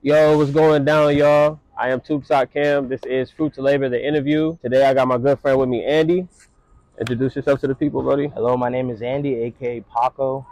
Yo, what's going down, y'all? I am Tubesot Cam. This is Fruit to Labor, the interview. Today I got my good friend with me, Andy. Introduce yourself to the people, buddy. Hello, my name is Andy, aka Paco.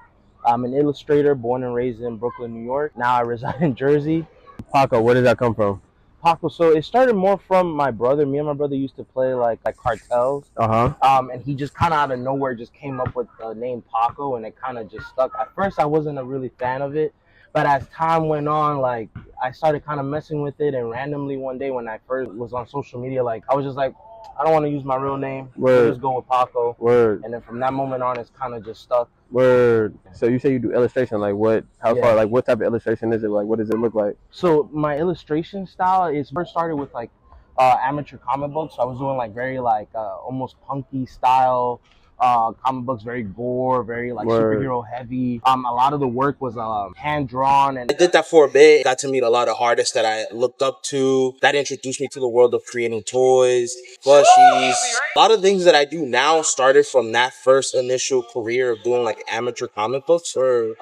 I'm an illustrator born and raised in Brooklyn, New York. Now I reside in Jersey. Paco, where did that come from? Paco, so it started more from my brother. Me and my brother used to play like cartels. And he just kind of out of nowhere just came up with the name Paco, and it kind of just stuck. At first, I wasn't a really fan of it, but as time went on, like I started kind of messing with it, and randomly one day when I first was on social media, like I was just like, I don't want to use my real name. Word. Just go with Paco. Word. And then from that moment on, it's kind of just stuck. Word. So you say you do illustration, like what? How far? Like what type of illustration is it? Like what does it look like? So my illustration style is first started with like amateur comic books. So I was doing like very like almost punky style comic books, very gore, very like superhero heavy. A lot of the work was hand drawn, and I did that for a bit. Got to meet a lot of artists that I looked up to. That introduced me to the world of creating toys, plushies. A lot of things that I do now started from that first initial career of doing like amateur comic books. Or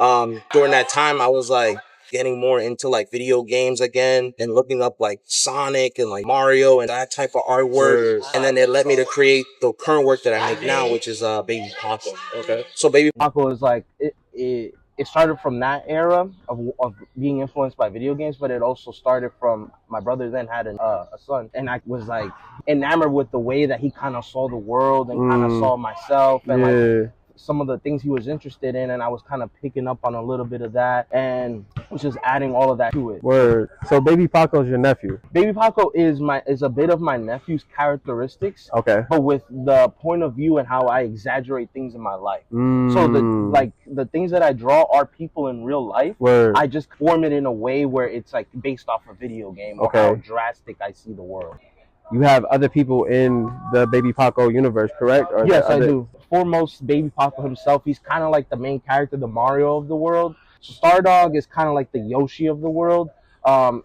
during that time, I was like getting more into like video games again and looking up like Sonic and like Mario and that type of artwork. And then it led me to create the current work that I make now, which is Baby Paco. Okay. So Baby Paco is like it started from that era of being influenced by video games, but it also started from my brother then had a son, and I was like enamored with the way that he kind of saw the world and kind of saw myself and like some of the things he was interested in, and I was kind of picking up on a little bit of that and was just adding all of that to it. Word. So Baby Paco is your nephew? Baby Paco is a bit of my nephew's characteristics. Okay. But with the point of view and how I exaggerate things in my life. So the things that I draw are people in real life. Word. I just form it in a way where it's like based off a video game or how drastic I see the world. You have other people in the Baby Paco universe, correct? Or yes, I do. Foremost, Baby Paco himself, he's kind of like the main character, the Mario of the world. So Stardog is kind of like the Yoshi of the world.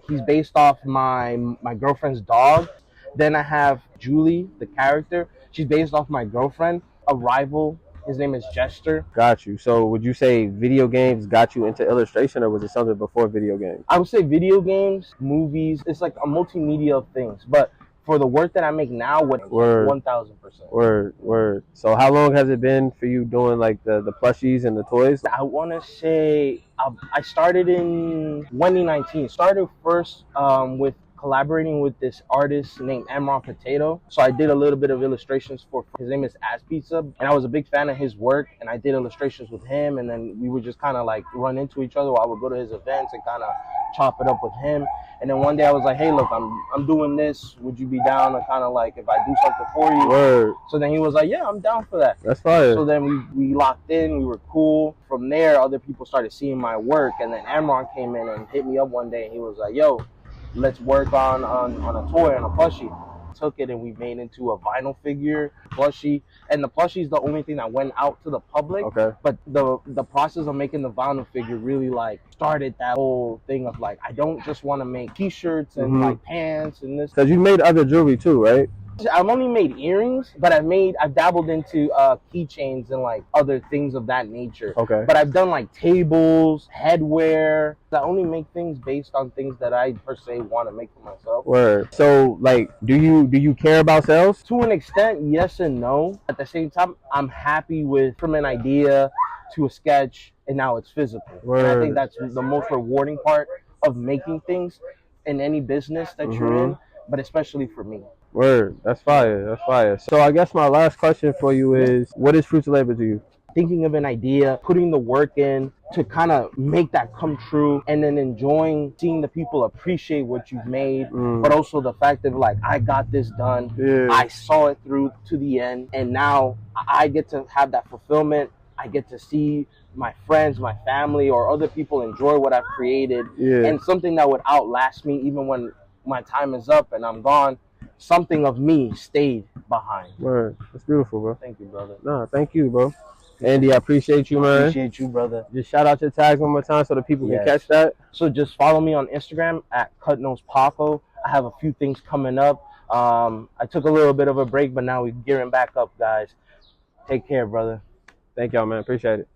He's based off my girlfriend's dog. Then I have Julie, the character. She's based off my girlfriend, a rival. His name is Jester. Got you. So would you say video games got you into illustration, or was it something before video games? I would say video games, movies. It's like a multimedia of things. But for the work that I make now, 1,000%. Word. So how long has it been for you doing like the plushies and the toys? I want to say I started in 2019. Started first with collaborating with this artist named Amron Potato. So I did a little bit of illustrations for his name is Ass Pizza, and I was a big fan of his work, and I did illustrations with him, and then we would just kind of like run into each other. I would go to his events and kind of chop it up with him. And then one day I was like, hey, look, I'm doing this. Would you be down to kind of like if I do something for you? Word. So then he was like, yeah, I'm down for that. That's fire. So then we locked in. We were cool. From there, other people started seeing my work. And then Amron came in and hit me up one day. And he was like, yo, let's work on a toy, on a plushie. Took it and we made into a vinyl figure plushie, and the plushie is the only thing that went out to the public. Okay. But the process of making the vinyl figure really like started that whole thing of like I don't just want to make t-shirts and like pants and this. Because you made other jewelry too, right? I've only made earrings, but I've dabbled into keychains and like other things of that nature. Okay. But I've done like tables, headwear. I only make things based on things that I per se want to make for myself. Word. So like, do you care about sales? To an extent, yes and no. At the same time, I'm happy with from an idea to a sketch, and now it's physical. Word. And I think that's the most rewarding part of making things in any business that you're in, but especially for me. Word. That's fire. That's fire. So I guess my last question for you is, what is Fruit to Labor to you? Thinking of an idea, putting the work in to kind of make that come true, and then enjoying seeing the people appreciate what you've made, but also the fact of like, I got this done. Yeah. I saw it through to the end, and now I get to have that fulfillment. I get to see my friends, my family, or other people enjoy what I've created, and something that would outlast me even when my time is up and I'm gone. Something of me stayed behind. Word. That's beautiful, bro. Thank you, brother. No, thank you, bro. Andy, I appreciate you, man. Appreciate you, brother. Just shout out your tags one more time so the people can catch that. So just follow me on Instagram at CutNosePaco. I have a few things coming up. I took a little bit of a break, but now we're gearing back up, guys. Take care, brother. Thank y'all, man. Appreciate it.